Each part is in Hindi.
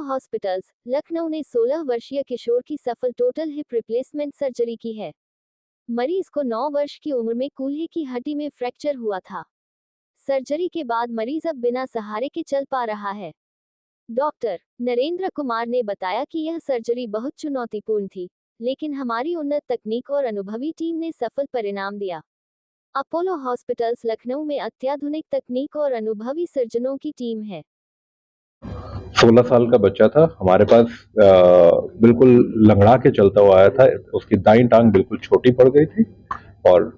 हॉस्पिटल्स लखनऊ ने 16 वर्षीय किशोर की सफल टोटल हिप रिप्लेसमेंट सर्जरी की है। मरीज को 9 वर्ष की उम्र में कूल्हे की हड्डी में फ्रैक्चर हुआ था। सर्जरी के बाद मरीज अब बिना सहारे के चल पा रहा है। डॉक्टर नरेंद्र कुमार ने बताया कि यह सर्जरी बहुत चुनौतीपूर्ण थी, लेकिन हमारी उन्नत तकनीक और अनुभवी टीम ने सफल परिणाम दिया। अपोलो हॉस्पिटल्स लखनऊ में अत्याधुनिक तकनीक और अनुभवी सर्जनों की टीम है। 16 साल का बच्चा था हमारे पास, बिल्कुल लंगड़ा के चलता हुआ आया था। उसकी दाईं टांग बिल्कुल छोटी पड़ गई थी और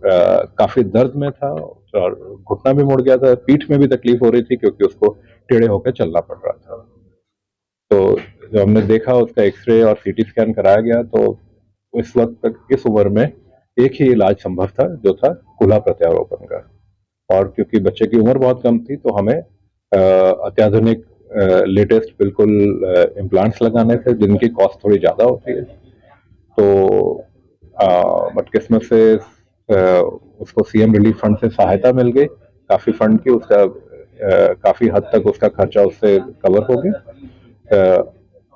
काफी दर्द में था और घुटना भी मुड़ गया था। पीठ में भी तकलीफ हो रही थी क्योंकि उसको टेढ़े होकर चलना पड़ रहा था। तो जब हमने देखा, उसका एक्सरे और सीटी स्कैन कराया गया, तो इस वक्त तक इस उम्र में एक ही इलाज संभव था, जो था कूल्हा प्रत्यारोपण का। और क्योंकि बच्चे की उम्र बहुत कम थी, तो हमें अत्याधुनिक लेटेस्ट बिल्कुल इम्प्लांट्स लगाने थे, जिनकी कॉस्ट थोड़ी ज़्यादा होती है। तो बदकिस्मत से उसको सीएम रिलीफ फंड से सहायता मिल गई, काफ़ी फंड की। उसका काफ़ी हद तक उसका खर्चा उससे कवर हो गया।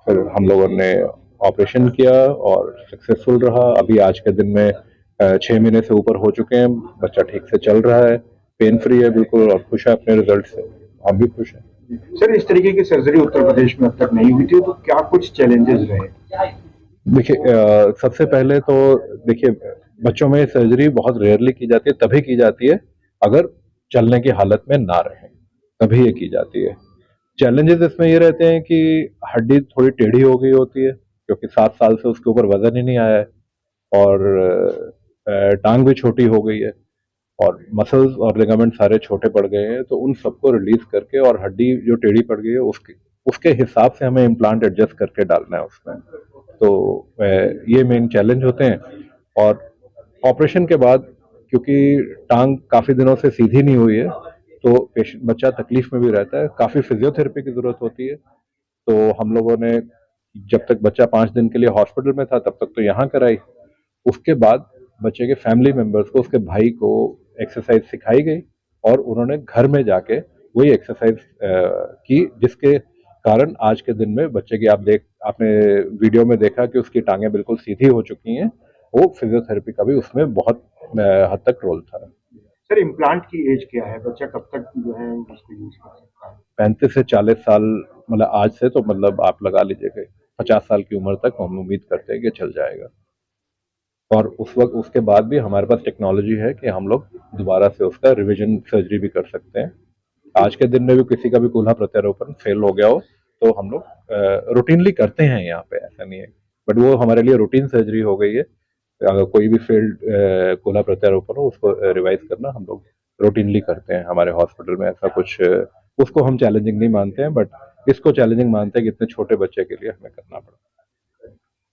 फिर हम लोगों ने ऑपरेशन किया और सक्सेसफुल रहा। अभी आज के दिन में 6 महीने से ऊपर हो चुके हैं। बच्चा ठीक से चल रहा है, पेन फ्री है बिल्कुल, और खुश है अपने रिजल्ट से। हम भी खुश हैं। सर, इस तरीके की सर्जरी उत्तर प्रदेश में अब तक नहीं हुई थी, तो क्या कुछ चैलेंजेस रहे? देखिए, सबसे पहले तो देखिए, बच्चों में सर्जरी बहुत रेयरली की जाती है, तभी की जाती है अगर चलने की हालत में ना रहे, तभी ये की जाती है। चैलेंजेस इसमें ये रहते हैं कि हड्डी थोड़ी टेढ़ी हो गई होती है, क्योंकि 7 साल से उसके ऊपर वजन ही नहीं आया है, और टांग भी छोटी हो गई है, और मसल्स और लिगामेंट सारे छोटे पड़ गए हैं। तो उन सबको रिलीज करके, और हड्डी जो टेढ़ी पड़ गई है उसके उसके हिसाब से हमें इम्प्लांट एडजस्ट करके डालना है उसमें। तो ये मेन चैलेंज होते हैं। और ऑपरेशन के बाद, क्योंकि टांग काफी दिनों से सीधी नहीं हुई है, तो पेशेंट बच्चा तकलीफ में भी रहता है, काफी फिजियोथेरेपी की जरूरत होती है। तो हम लोगों ने, जब तक बच्चा 5 दिन के लिए हॉस्पिटल में था, तब तक तो यहाँ कराई। उसके बाद बच्चे के फैमिली मेंबर्स को, उसके भाई को एक्सरसाइज सिखाई गई, और उन्होंने घर में जाके वही एक्सरसाइज की, जिसके कारण आज के दिन में बच्चे की आपने वीडियो में देखा कि उसकी टांगें बिल्कुल सीधी हो चुकी हैं। वो फिजियोथेरेपी का भी उसमें बहुत हद तक रोल था। सर, इम्प्लांट की एज क्या है? बच्चा कब तक जो है उसको यूज कर सकता है? 35 से 40 साल, मतलब आज से तो मतलब आप लगा लीजिए 50 साल की उम्र तक हम उम्मीद करते हैं कि चल जाएगा। और उस वक्त उसके बाद भी हमारे पास टेक्नोलॉजी है कि हम लोग दोबारा से उसका रिवीजन सर्जरी भी कर सकते हैं। आज के दिन में भी किसी का भी कूल्हा प्रत्यारोपण फेल हो गया हो, तो हम लोग रूटीनली करते हैं यहाँ पे, ऐसा नहीं है। बट वो हमारे लिए रूटीन सर्जरी हो गई है। अगर कोई भी फेल्ड कूल्हा प्रत्यारोपण हो, उसको रिवाइज करना हम लोग रूटीनली करते हैं हमारे हॉस्पिटल में। ऐसा कुछ उसको हम चैलेंजिंग नहीं मानते हैं, बट इसको चैलेंजिंग मानते हैं कि इतने छोटे बच्चे के लिए हमें करना पड़ता है।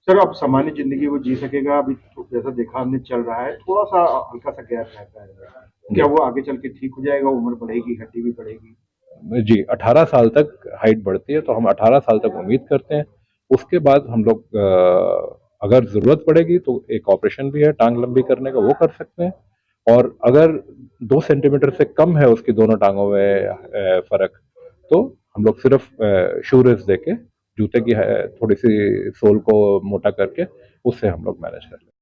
सर, अब सामान्य जिंदगी वो जी सकेगा? अभी तो जैसा देखा हमने चल रहा है, थोड़ा सा हल्का सा गैप रहता है। क्या वो आगे चल के ठीक हो जाएगा? उम्र बढ़ेगी, हड्डी भी बढ़ेगी? जी, 18 साल तक हाइट बढ़ती है, तो हम 18 साल तक उम्मीद करते हैं। उसके बाद हम लोग अगर जरूरत पड़ेगी तो एक ऑपरेशन भी है टांग लंबी करने का, वो कर सकते हैं। और अगर 2 सेंटीमीटर से कम है उसकी दोनों टांगों में फर्क, तो हम लोग सिर्फ शू रेस देके, जूते की थोड़ी सी सोल को मोटा करके, उससे हम लोग मैनेज कर लेंगे।